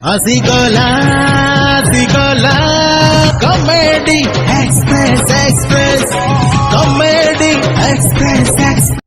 Asigola, Asigola, Comedy Express, Express, Comedy Express, Express.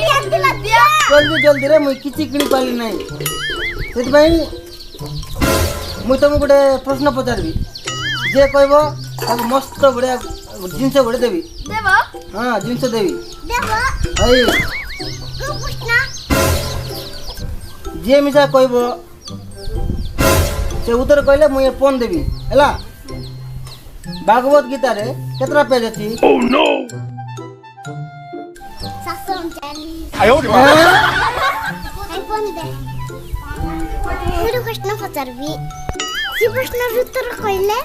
जल्दी जल्दी रे मुई किछि किनी पाली नाही सेति भाई मुई तुम गोटे प्रश्न पचारबी जे कहबो ताको मस्त बढिया जिंस गोटे देबी देबो हां जिंस देबी देबो हई को प्रश्न जे मिसा कहबो से उत्तर कहले मुई फोन देबी हला भागवत गीता रे केतरा पेज अछि Oh no! 739 哎呦我的妈！ आईफोन दे मुई प्रश्न पचारबी सी प्रश्न उत्तर कहले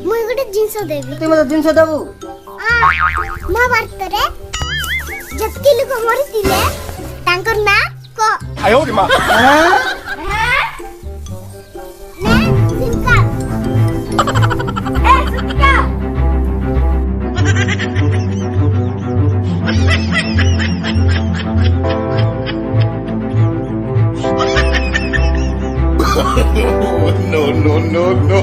मुई गोटे जिंस देबी तू मते जिंस देबू मा भारत रे जत्ती लोक मरितिले तांकर ना को 哎呦我的妈！ हां ना सिंका ए सिंका No no no no!